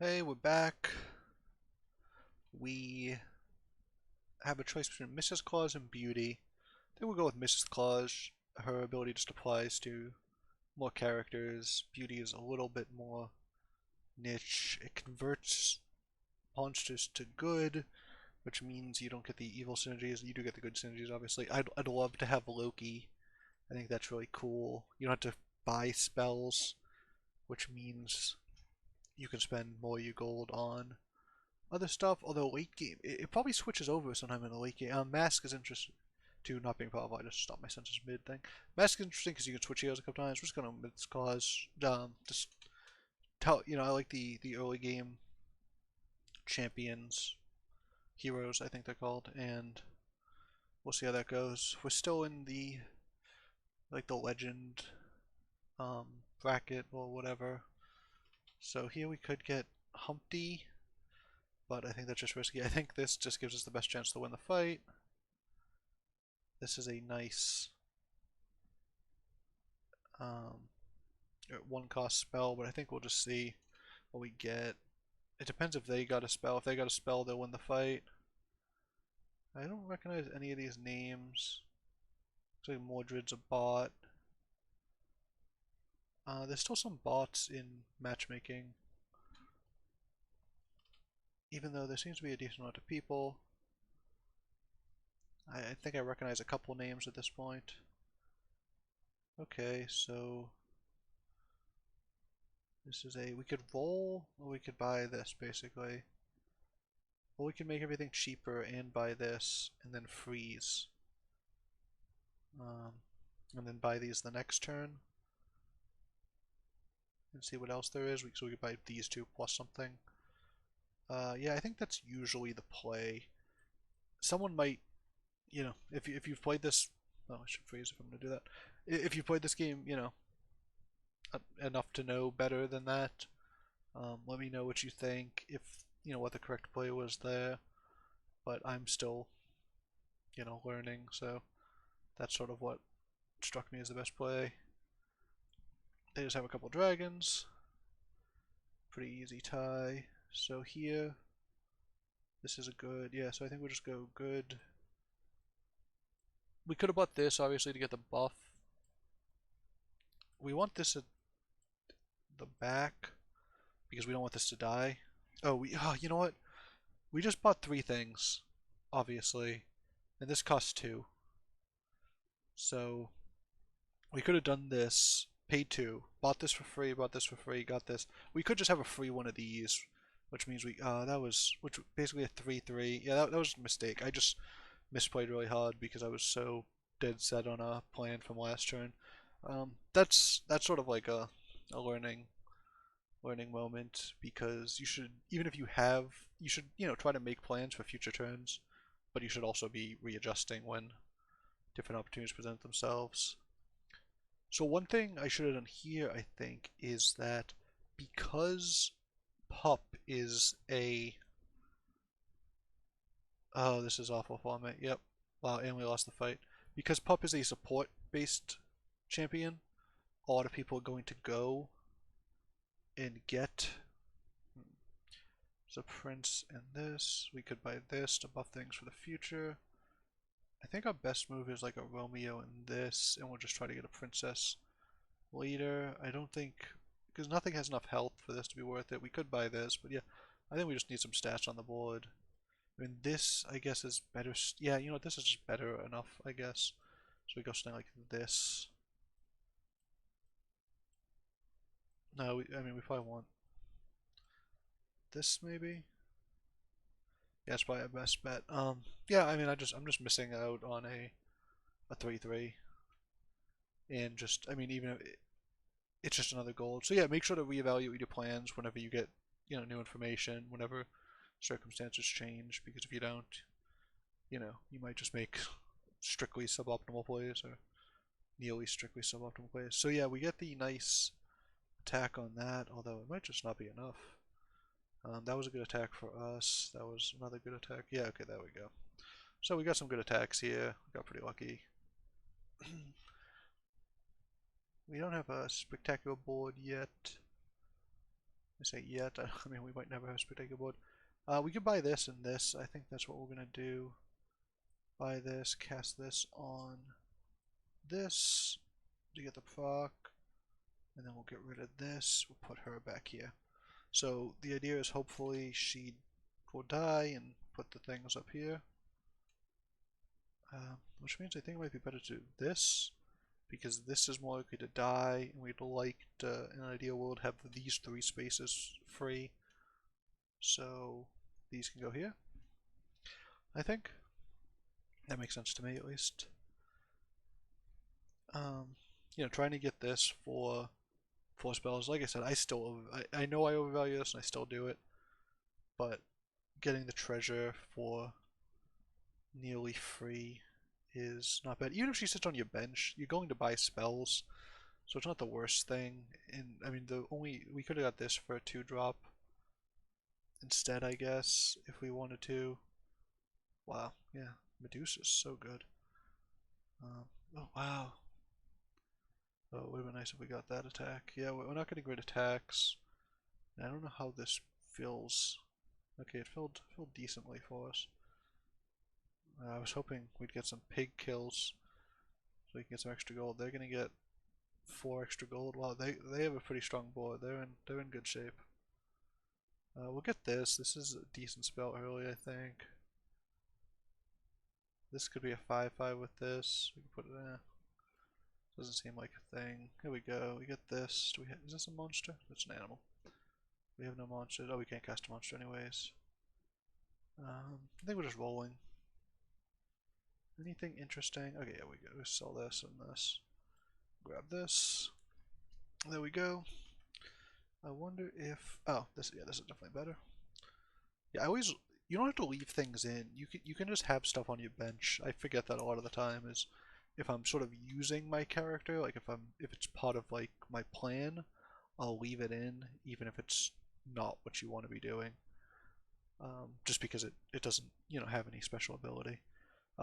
Hey, we're back. We have a choice between Mrs. Claus and Beauty. I think we'll go with Mrs. Claus. Her ability just applies to more characters. Beauty is a little bit more niche. It converts monsters to good, which means you don't get the evil synergies. You do get the good synergies, obviously. I'd love to have Loki. I think that's really cool. You don't have to buy spells, which means you can spend more of your gold on other stuff, although late game, it probably switches over sometime in the late game. Mask is interesting too, not being powerful. I just stop my senses mid thing. Mask is interesting because you can switch heroes a couple times. We're just gonna mid cause. Just tell I like the early game champions, heroes I think they're called, and we'll see how that goes. We're still in the the legend bracket or whatever. So here we could get Humpty, but I think that's just risky. I think this just gives us the best chance to win the fight. This is a nice um, one cost spell, but I think we'll just see what we get. It depends if they got a spell. If they got a spell, they'll win the fight. I don't recognize any of these names. Looks like Mordred's a bot. There's still some bots in matchmaking, even though there seems to be a decent amount of people. I think I recognize a couple names at this point. Okay, so this is we could roll, or we could buy this basically. Well, we can make everything cheaper and buy this, and then freeze. Um, and then buy these the next turn. And see what else there is. So we could buy these two plus something. Yeah, I think that's usually the play. Someone might, if you've played this, oh, I should freeze if I'm going to do that. If you've played this game, enough to know better than that, let me know what you think, if, what the correct play was there. But I'm still, learning, so that's sort of what struck me as the best play. They just have a couple dragons. Pretty easy tie. So here, this is a good, yeah, so I think we'll just go good. We could have bought this, obviously, to get the buff. We want this at the back, because we don't want this to die. Oh, you know what? We just bought three things, obviously, and this costs two. So, we could have done this, paid two, bought this for free, bought this for free, got this. We could just have a free one of these, which means which basically a 3-3. Yeah, that was a mistake. I just misplayed really hard because I was so dead set on a plan from last turn. That's sort of like a learning moment, because you should, even if you should, try to make plans for future turns, but you should also be readjusting when different opportunities present themselves. So one thing I should have done here, I think, is that because Pup is a... Oh, this is awful format. Yep. Wow, and we lost the fight. Because Pup is a support-based champion, a lot of people are going to go and get the Prince and this. We could buy this to buff things for the future. I think our best move is like a Romeo and this, and we'll just try to get a Princess later. I don't think, because nothing has enough health for this to be worth it. We could buy this, but yeah, I think we just need some stats on the board. I mean, this, I guess, is better. Yeah, you know what? This is just better enough, I guess. So we go something like this. No, I mean, we probably want this, maybe. Yeah, it's probably our best bet. Yeah, I mean, I'm just missing out on a 3-3, and just, I mean, even if it's just another gold. So yeah, make sure to reevaluate your plans whenever you get, new information, whenever circumstances change, because if you don't, you might just make strictly suboptimal plays, or nearly strictly suboptimal plays. So yeah, we get the nice attack on that, although it might just not be enough. That was a good attack for us. That was another good attack. Yeah, okay, there we go. So we got some good attacks here. We got pretty lucky. We don't have a spectacular board yet. I say yet. I mean, we might never have Spectator board. We could buy this and this. I think that's what we're gonna do. Buy this, cast this on this to get the proc, and then we'll get rid of this. We'll put her back here. So the idea is hopefully she will die and put the things up here. Which means I think it might be better to do this, because this is more likely to die, and we'd like to, in an ideal world, have these 3 spaces free. So these can go here. I think that makes sense to me, at least. You know, trying to get this for 4 spells. Like I said, I know I overvalue this, and I still do it. But getting the treasure for nearly free is not bad. Even if she sits on your bench, you're going to buy spells, so it's not the worst thing. And I mean, we could have got this for a 2-drop instead, I guess, if we wanted to. Wow, yeah, Medusa's so good. Oh wow. Oh, it would have been nice if we got that attack. Yeah, we're not getting great attacks. I don't know how this feels. Okay, it felt decently for us. I was hoping we'd get some pig kills so we can get some extra gold. They're gonna get 4 extra gold. Wow, they have a pretty strong board. They're in good shape. We'll get this. This is a decent spell early, I think. This could be a 5/5 with this. We can put it in. Doesn't seem like a thing. Here we go. We get this. Is this a monster? It's an animal. We have no monsters. Oh, we can't cast a monster anyways. I think we're just rolling. Anything interesting? Okay, yeah, we go. We sell this and this. Grab this. There we go. I wonder if... Oh, this is definitely better. Yeah, you don't have to leave things in. You can just have stuff on your bench. I forget that a lot of the time is if I'm sort of using my character, like if it's part of like my plan, I'll leave it in even if it's not what you want to be doing. Just because it doesn't, you know, have any special ability.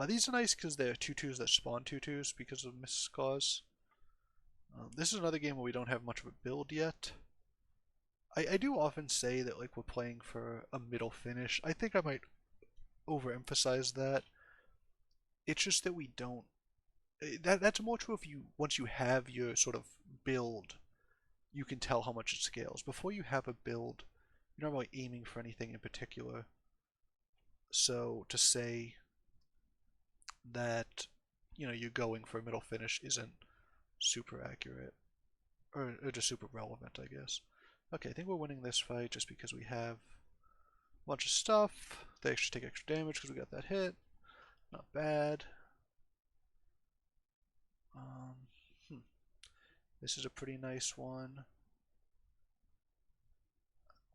These are nice because they're 2/2s that spawn 2/2s because of Mrs. Claus. This is another game where we don't have much of a build yet. I do often say that like we're playing for a middle finish. I think I might overemphasize that. It's just that we don't. That's more true if once you have your sort of build, you can tell how much it scales. Before you have a build, you're not really aiming for anything in particular. So to say that, you know, you're going for a middle finish isn't super accurate. Or just super relevant, I guess. Okay, I think we're winning this fight just because we have a bunch of stuff. They actually take extra damage because we got that hit. Not bad. This is a pretty nice one.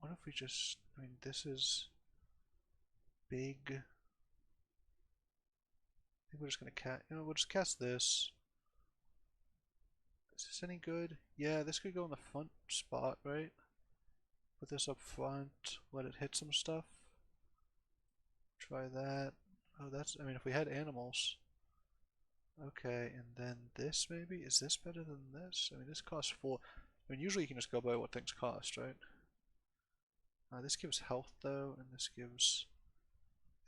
What if we just... I mean, this is big. I think we're just gonna cast... You know, we'll just cast this. Is this any good? Yeah, this could go in the front spot, right? Put this up front, let it hit some stuff. Try that. Oh, that's... I mean, if we had animals... Okay, and then this maybe? Is this better than this? I mean, this costs 4. I mean, usually you can just go by what things cost, right? This gives health, though, and this gives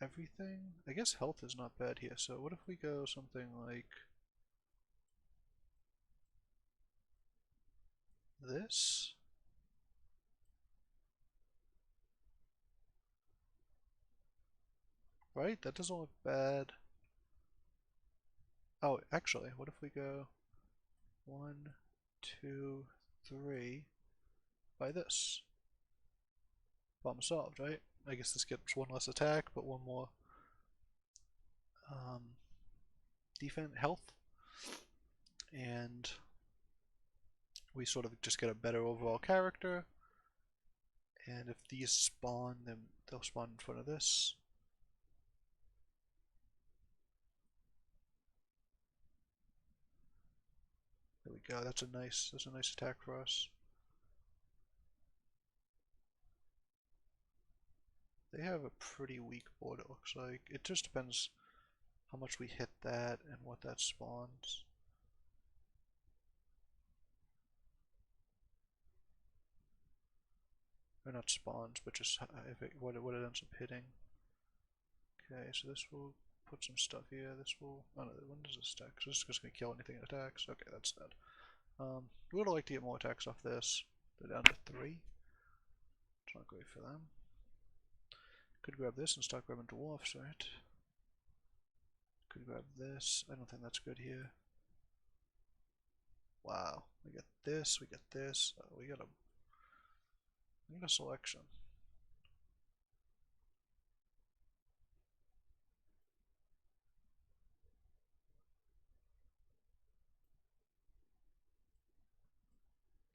everything. I guess health is not bad here, so what if we go something like this? Right? That doesn't look bad. Oh, actually, what if we go 1, 2, 3 by this? Problem solved, right? I guess this gets 1 less attack, but 1 more defense health, and we sort of just get a better overall character. And if these spawn, then they'll spawn in front of this. There we go. That's a nice attack for us. They have a pretty weak board, it looks like. It just depends how much we hit that and what that spawns. Or not spawns, but just if what it ends up hitting. Okay, so this will put some stuff here. This will. Oh no, when does this stack? So this is just gonna kill anything it attacks. Okay, that's dead. We would like to get more attacks off this. They're down to 3. It's not great for them. Could grab this and start grabbing dwarfs, right? Could grab this. I don't think that's good here. Wow, we get this, we get this. We got a selection.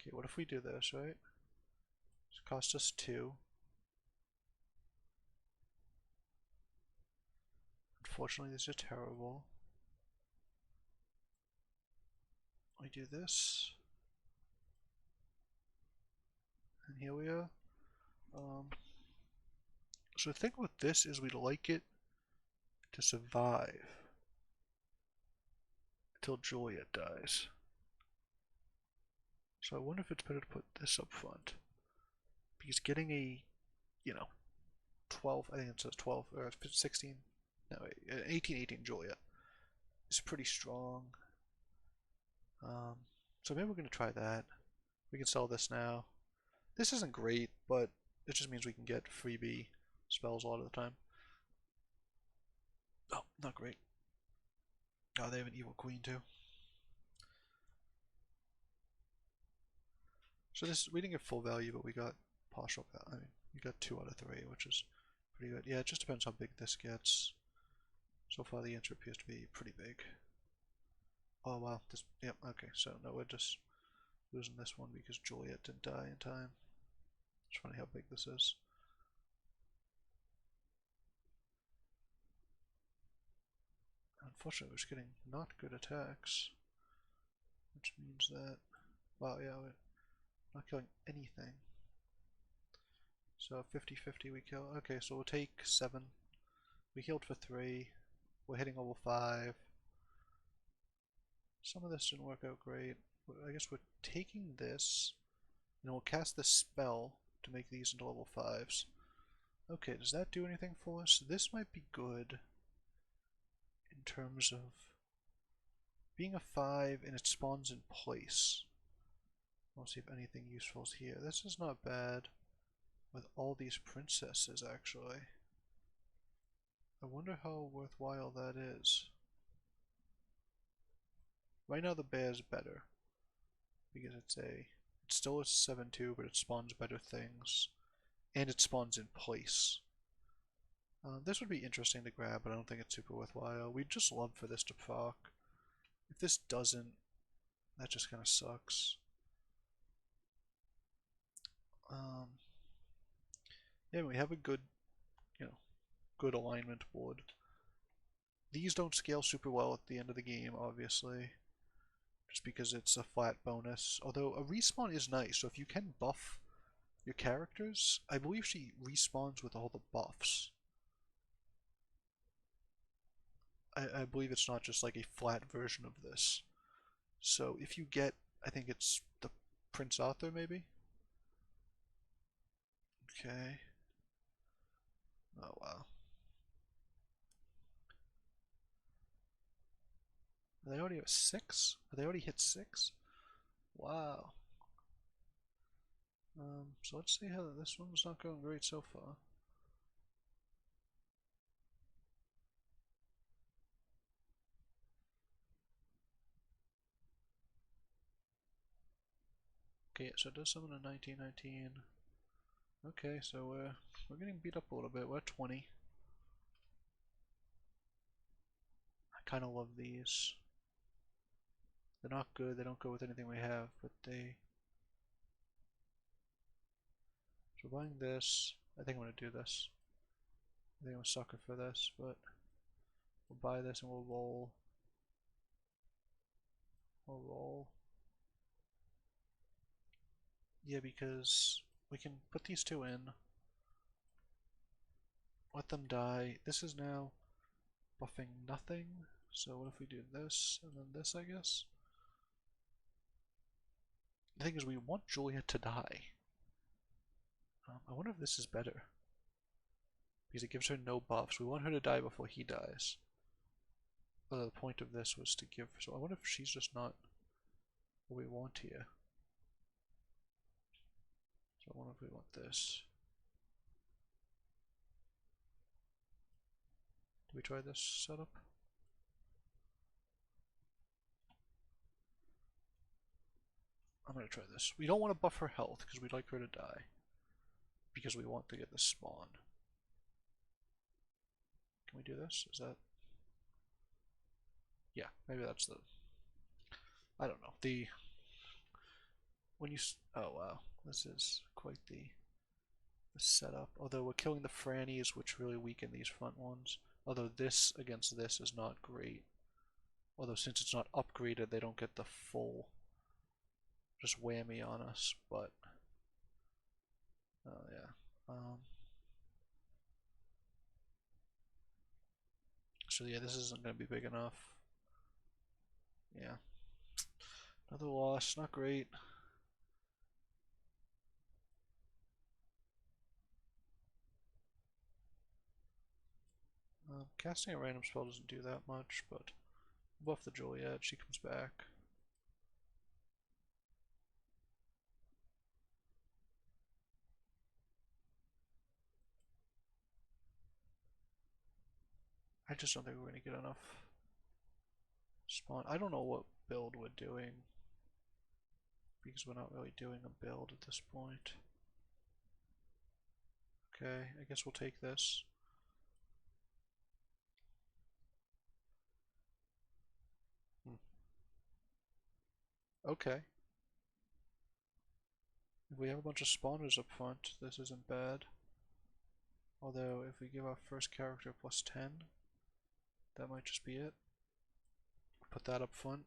Okay, what if we do this, right? It cost us 2. Unfortunately, these are terrible. We do this. And here we are. So the thing with this is we'd like it to survive until Juliet dies. So I wonder if it's better to put this up front. Because getting a, 12, I think it says 12, or 16, no, 18 Juliet is pretty strong. So maybe we're going to try that. We can sell this now. This isn't great, but it just means we can get freebie spells a lot of the time. Oh, not great. Oh, they have an evil queen too. So this, we didn't get full value, but we got partial value. I mean, we got 2 out of 3, which is pretty good. Yeah, it just depends how big this gets. So far the answer appears to be pretty big. Oh wow, this, yep, okay, so no, we're just losing this one because Juliet didn't die in time. It's funny how big this is. Unfortunately, we're just getting not good attacks, which means that, wow, yeah, we're not killing anything. So 50-50 we kill. Okay, so we'll take 7. We healed for 3. We're hitting level 5. Some of this didn't work out great. I guess we're taking this, and we'll cast this spell to make these into level 5s. Okay, does that do anything for us? This might be good in terms of being a 5 and it spawns in place. We'll see if anything useful is here. This is not bad with all these princesses, actually. I wonder how worthwhile that is. Right now the bear is better because it's still a 7-2, but it spawns better things and it spawns in place. This would be interesting to grab, but I don't think it's super worthwhile. We'd just love for this to proc. If this doesn't, that just kind of sucks. Yeah, we have a good, good alignment board. These don't scale super well at the end of the game, obviously, just because it's a flat bonus. Although a respawn is nice, so if you can buff your characters, I believe she respawns with all the buffs. I believe it's not just like a flat version of this. So if you get, I think it's the Prince Arthur maybe? Okay. Oh wow. Are they already at 6? Are they already hit 6? Wow. So let's see how this one's not going great so far. Okay, so it does summon a 1919. Okay, so we're getting beat up a little bit. We're at 20. I kind of love these. They're not good. They don't go with anything we have, but they. So buying this. I think I'm gonna do this. I think I'm a sucker for this, but we'll buy this and we'll roll. We'll roll. Yeah, because we can put these 2 in. Let them die. This is now buffing nothing. So what if we do this and then this, I guess? The thing is, we want Juliet to die. I wonder if this is better. Because it gives her no buffs. We want her to die before he dies. Although the point of this was to give... So I wonder if she's just not what we want here. So I wonder if we want this. Do we try this setup? I'm gonna try this. We don't want to buff her health because we'd like her to die. Because we want to get this spawn. Can we do this? Is that... Yeah, maybe that's the... I don't know. The... When you... Oh wow. This is quite the setup. Although we're killing the Frannies, which really weaken these front ones. Although this against this is not great. Although since it's not upgraded, they don't get the full just whammy on us, but oh yeah. So yeah, this isn't gonna be big enough. Yeah. Another loss, not great. Casting a random spell doesn't do that much, but buff the Juliet, she comes back. I just don't think we're gonna get enough spawn. I don't know what build we're doing because we're not really doing a build at this point. Okay, I guess we'll take this. Okay. If we have a bunch of spawners up front, this isn't bad. Although, if we give our first character plus 10, that might just be it. Put that up front.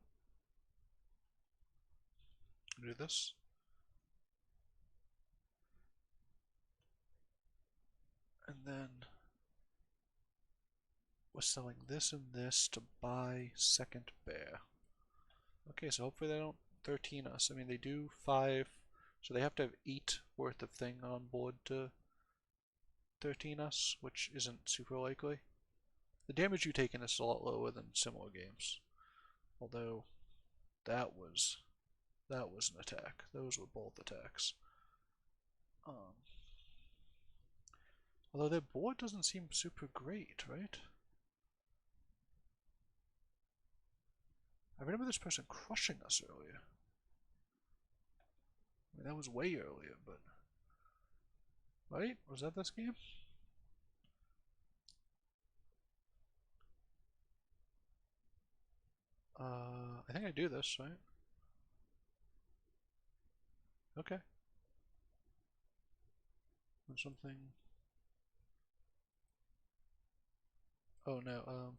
Do this. And then we're selling this and this to buy second bear. Okay, so hopefully they don't 13 us. I mean, they do 5, so they have to have 8 worth of thing on board to 13 us, which isn't super likely. The damage you take in is a lot lower than similar games. Although, that was an attack. Those were both attacks. Although their board doesn't seem super great, right? I remember this person crushing us earlier. I mean, that was way earlier, but... Right? Was that this game? I think I do this, right? Okay. When something... Oh no,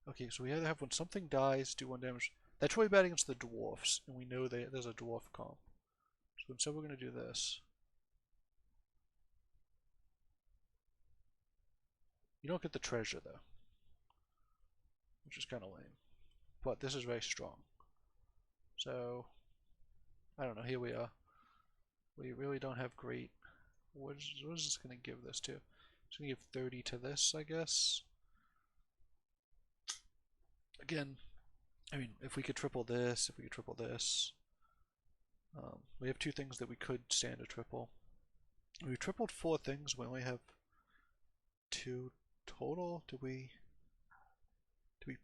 okay, so we either have when something dies, do 1 damage. That's really bad against the dwarfs, and we know there's a dwarf comp. So instead we're gonna do this. You don't get the treasure though, which is kind of lame. But this is very strong. So, I don't know, here we are. We really don't have great... What is this going to give this to? It's going to give 30 to this, I guess. Again, I mean, if we could triple this, if we could triple this. We have 2 things that we could stand a triple. We tripled 4 things, we only have 2 total. Do we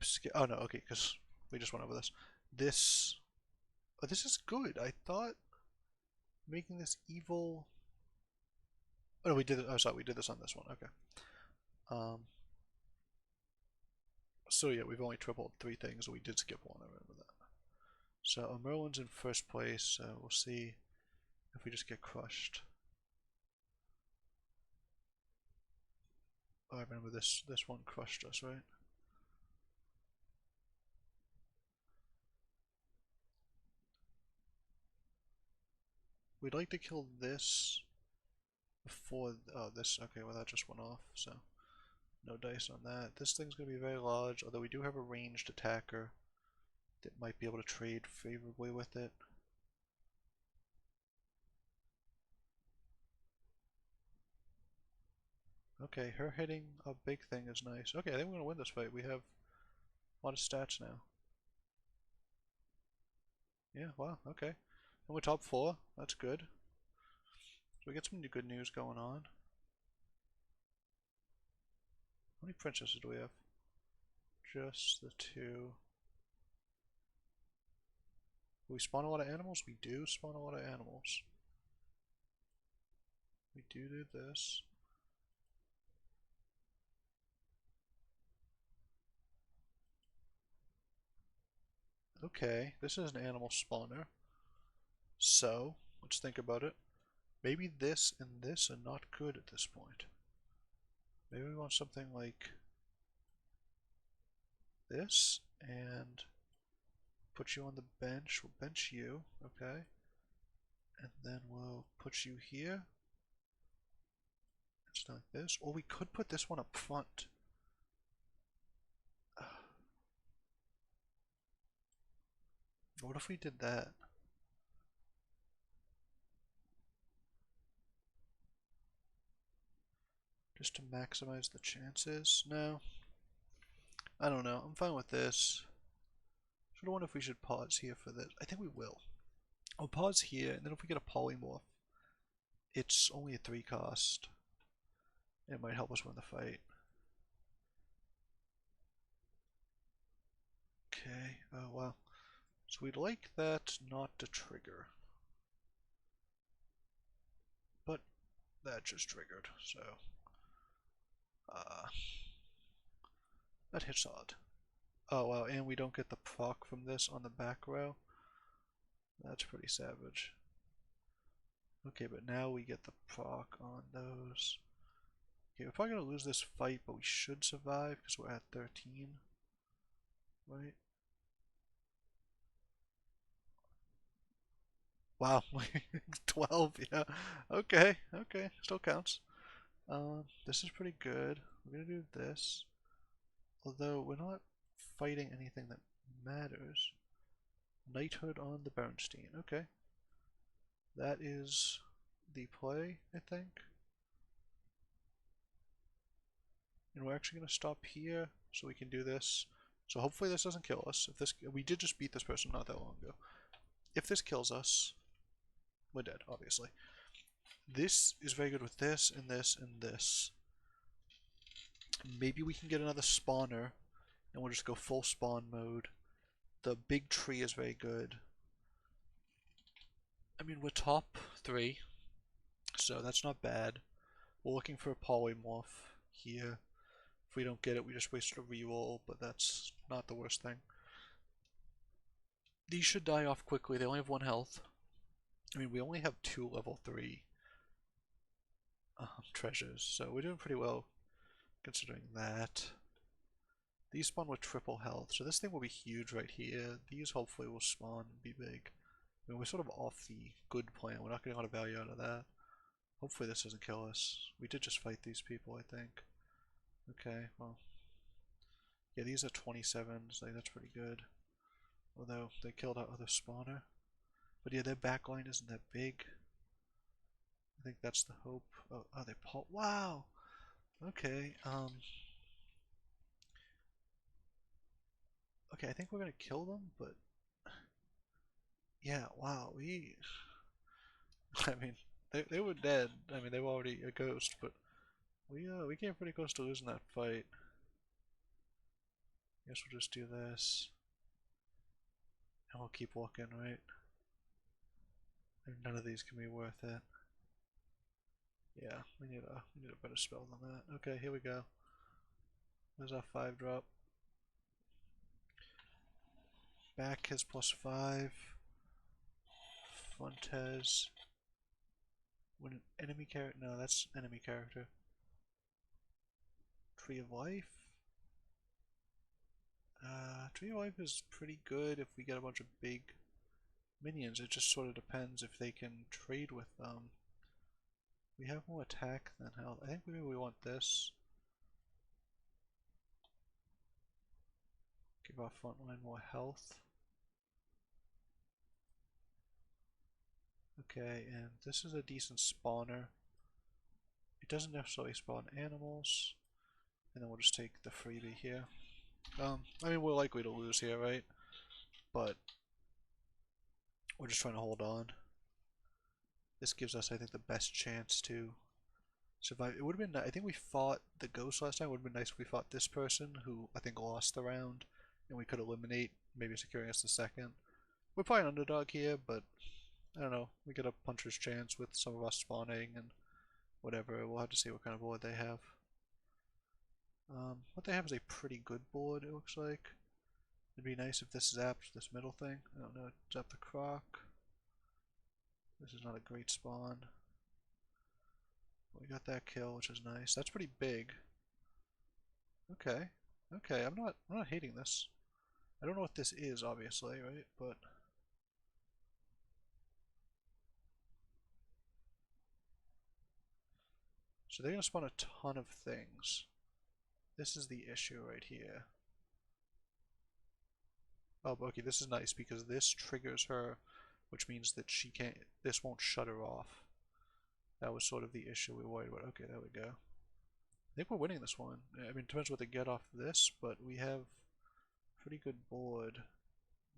skip? Oh no, okay, because we just went over this. This is good. I thought making this evil... Oh no, we did it. Oh, sorry, we did this on this one. Okay. So yeah, we've only tripled 3 things. We did skip 1. I remember that. So Merlin's in first place. We'll see if we just get crushed. Oh, I remember this one crushed us, right? We'd like to kill this before... Oh, this... Okay, well that just went off, so... No dice on that. This thing's going to be very large, although we do have a ranged attacker that might be able to trade favorably with it. Okay, her hitting a big thing is nice. Okay, I think we're gonna win this fight. We have a lot of stats now. Yeah, wow, okay. And we're top 4. That's good. So we get some good news going on. How many princesses do we have? Just the 2. Do we spawn a lot of animals? We do spawn a lot of animals. We do this. Okay, this is an animal spawner. So, let's think about it. Maybe this and this are not good at this point. Maybe we want something like this and put you on the bench. We'll bench you, okay? And then we'll put you here. It's like this. Or we could put this one up front. What if we did that? Just to maximize the chances? No. I don't know. I'm fine with this. Sort of wonder if we should pause here for this. I think we will. I'll pause here, and then if we get a polymorph, it's only a 3 cost. It might help us win the fight. Okay, oh wow. So we'd like that not to trigger. But that just triggered, so uh, that hits odd. Oh wow, and we don't get the proc from this on the back row. That's pretty savage. Okay, but now we get the proc on those. Okay, we're probably gonna lose this fight, but we should survive because we're at 13. Right? Wow, 12, yeah. Okay, okay, still counts. This is pretty good. We're gonna do this. Although we're not fighting anything that matters. Knighthood on the Bernstein. Okay. That is the play, I think. And we're actually going to stop here so we can do this. So hopefully this doesn't kill us. If this, we did just beat this person not that long ago. If this kills us, we're dead, obviously. This is very good with this and this and this. Maybe we can get another spawner and we'll just go full spawn mode. The big tree is very good. I mean, we're top 3, so that's not bad. We're looking for a polymorph here. If we don't get it, we just wasted a reroll, but that's not the worst thing. These should die off quickly. They only have 1 health. I mean, we only have 2 level 3 treasures, so we're doing pretty well considering that. These spawn with triple health, so this thing will be huge right here. These hopefully will spawn and be big. I mean, we're sort of off the good plan. We're not getting a lot of value out of that. Hopefully this doesn't kill us. We did just fight these people, I think. Okay, well. Yeah, these are 27s. Like, that's pretty good. Although, they killed our other spawner. But yeah, their backline isn't that big. I think that's the hope. Oh, they pull. Wow! Okay, okay, I think we're gonna kill them, but yeah, wow, I mean, they were dead. I mean, they were already a ghost, but we came pretty close to losing that fight. Guess we'll just do this, and we'll keep walking, right? And none of these can be worth it. Yeah, we need a better spell than that. Okay, here we go. There's our 5 drop. Back has +5. Front has. When an enemy character. No, that's enemy character. Tree of Life. Tree of Life is pretty good if we get a bunch of big minions. It just sort of depends if they can trade with them. We have more attack than health. I think maybe we want this. Give our front line more health. Okay, and this is a decent spawner. doesn't necessarily spawn animals. And then we'll just take the freebie here. I mean, we're likely to lose here, right? But we're just trying to hold on. This gives us, I think, the best chance to survive. It would have been, I think we fought the ghost last time. It would have been nice if we fought this person who I think lost the round and we could eliminate, maybe securing us the second. We're probably an underdog here, but I don't know. We get a puncher's chance with some of us spawning and whatever. We'll have to see what kind of board they have. What they have is a pretty good board, it looks like. It'd be nice if this zapped this middle thing. I don't know, zap the croc. This is not a great spawn. We got that kill, which is nice. That's pretty big. Okay. Okay, I'm not hating this. I don't know what this is, obviously, right? But so they're gonna spawn a ton of things. This is the issue right here. Oh, okay, this is nice because this triggers her, which means that she can't, this won't shut her off. That was sort of the issue we worried about. Okay, there we go. I think we're winning this one. I mean, it depends what they get off this, but we have pretty good board.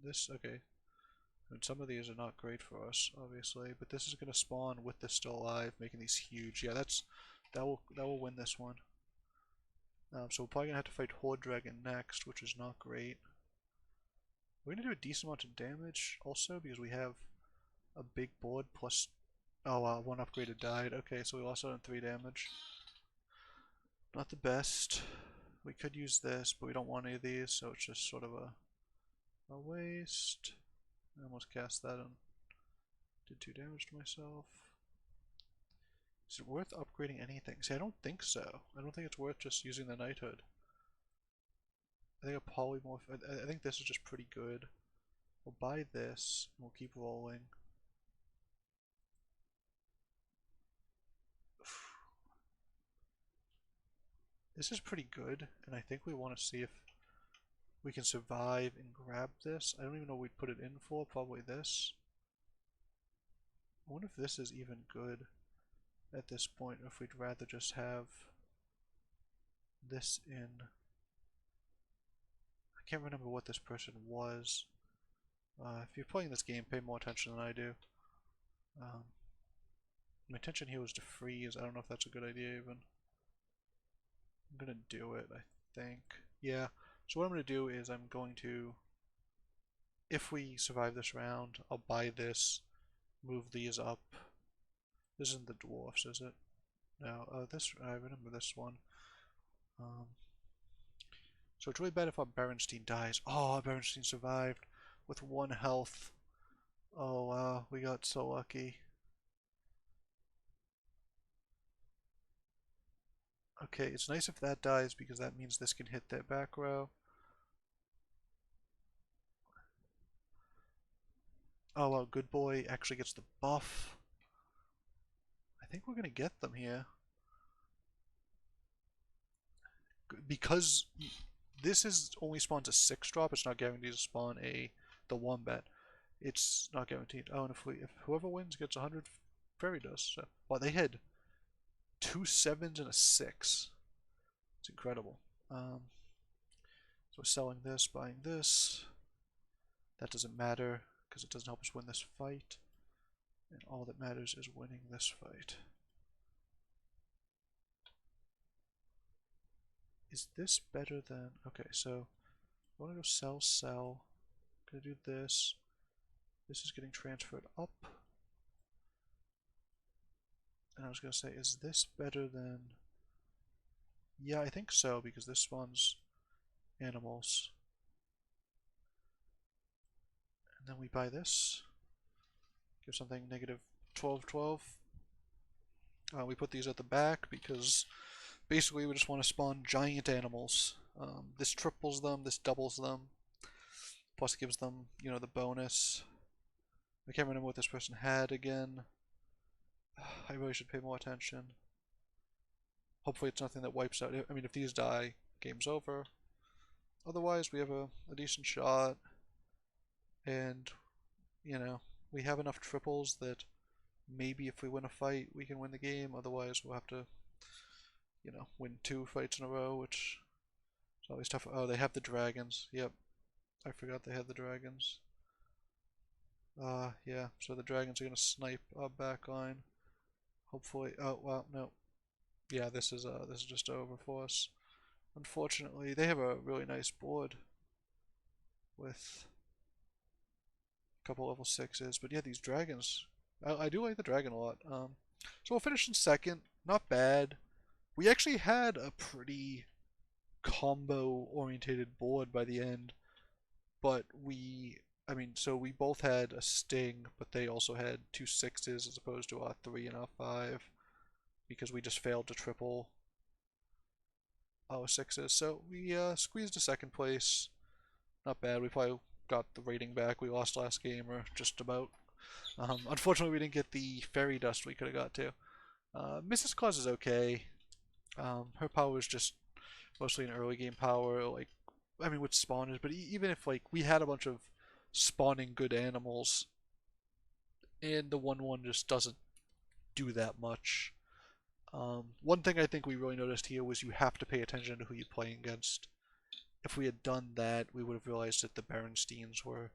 This, okay. I mean, some of these are not great for us, obviously, but this is going to spawn with this still alive, making these huge. Yeah, that will win this one. So we're probably going to have to fight Horde Dragon next, which is not great. We're going to do a decent amount of damage also because we have a big board plus... Oh wow, one upgraded died. Okay, so we lost out on 3 damage. Not the best. We could use this, but we don't want any of these, so it's just sort of a waste. I almost cast that and did 2 damage to myself. Is it worth upgrading anything? See, I don't think so. I don't think it's worth just using the Knighthood. I think a polymorph. I think this is just pretty good. We'll buy this. And we'll keep rolling. This is pretty good, and I think we want to see if we can survive and grab this. I don't even know what we'd put it in for. Probably this. I wonder if this is even good at this point, or if we'd rather just have this in. I can't remember what this person was. If you're playing this game, pay more attention than I do. My intention here was to freeze. I don't know if that's a good idea even. I'm gonna do it, I think. Yeah. So what I'm gonna do is I'm going to, if we survive this round, I'll buy this, move these up. This isn't the dwarfs, is it? No. I remember this one. So it's really bad if our Berenstein dies. Oh, our Berenstein survived with 1 health. Oh wow, we got so lucky. Okay, it's nice if that dies because that means this can hit that back row. Oh well, good boy actually gets the buff. I think we're gonna get them here. Because this is only spawns a 6-drop, it's not guaranteed to spawn the wombat. It's not guaranteed. Oh, and if whoever wins gets 100, Fairy does. So, wow, they had 2 7s and a 6. It's incredible. So we're selling this, buying this. That doesn't matter because it doesn't help us win this fight. And all that matters is winning this fight. Is this better than... Okay, so I want to go sell. I'm going to do this. This is getting transferred up. And I was going to say, is this better than... Yeah, I think so, because this spawns animals. And then we buy this. Give something negative 12, 12. We put these at the back because basically we just want to spawn giant animals. This triples them, this doubles them. Plus it gives them, you know, the bonus. I can't remember what this person had again. I really should pay more attention. Hopefully it's nothing that wipes out. I mean, if these die, game's over. Otherwise, we have a decent shot. And, you know, we have enough triples that maybe if we win a fight, we can win the game. Otherwise, we'll have to win 2 fights in a row, which is always tough. Oh, they have the dragons. Yep, I forgot they had the dragons. Yeah, so the dragons are gonna snipe our back line. Hopefully. Oh, well, no. Yeah, this is just over for us. Unfortunately, they have a really nice board with a couple level 6s, but yeah, these dragons. I do like the dragon a lot. So we'll finish in second. Not bad. We actually had a pretty combo-orientated board by the end, but so we both had a sting, but they also had 2 6s as opposed to our 3 and our 5 because we just failed to triple our 6s. So we squeezed a second place. Not bad. We probably got the rating back. We lost last game, or just about. Unfortunately, we didn't get the fairy dust we could have got to. Mrs. Claus is okay. Her power is just mostly an early game power, like, with spawners, but even if, like, we had a bunch of spawning good animals, and the 1/1 just doesn't do that much. One thing I think we really noticed here was you have to pay attention to who you're playing against. If we had done that, we would have realized that the Berensteins were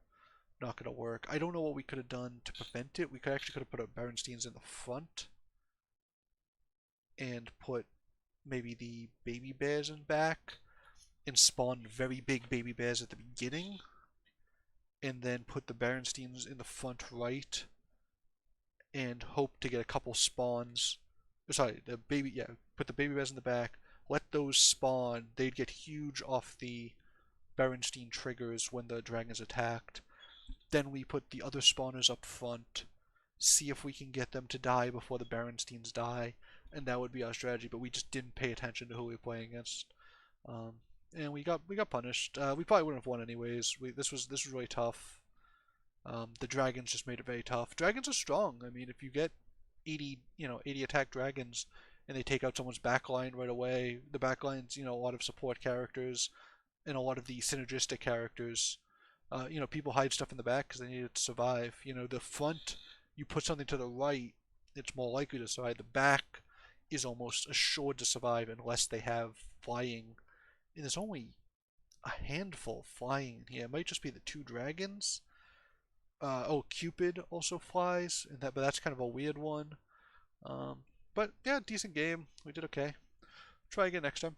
not going to work. I don't know what we could have done to prevent it. We could have put our Berensteins in the front and put maybe the baby bears in back and spawn very big baby bears at the beginning and then put the Berensteins in the front right and hope to get a couple spawns. Sorry, put the baby bears in the back, let those spawn. They'd get huge off the Berenstein triggers when the dragons attacked. Then we put the other spawners up front, see if we can get them to die before the Berensteins die, and that would be our strategy. But we just didn't pay attention to who we were playing against, and we got punished. We probably wouldn't have won anyways. This was really tough. The dragons just made it very tough. Dragons are strong. I mean, if you get 80 attack dragons and they take out someone's backline right away, the backline's a lot of support characters and a lot of the synergistic characters. People hide stuff in the back because they need it to survive. The front, you put something to the right, it's more likely to survive. The back is almost assured to survive unless they have flying. And there's only a handful flying here. It might just be the 2 dragons. Cupid also flies, but that's kind of a weird one. But yeah, decent game. We did okay. Try again next time.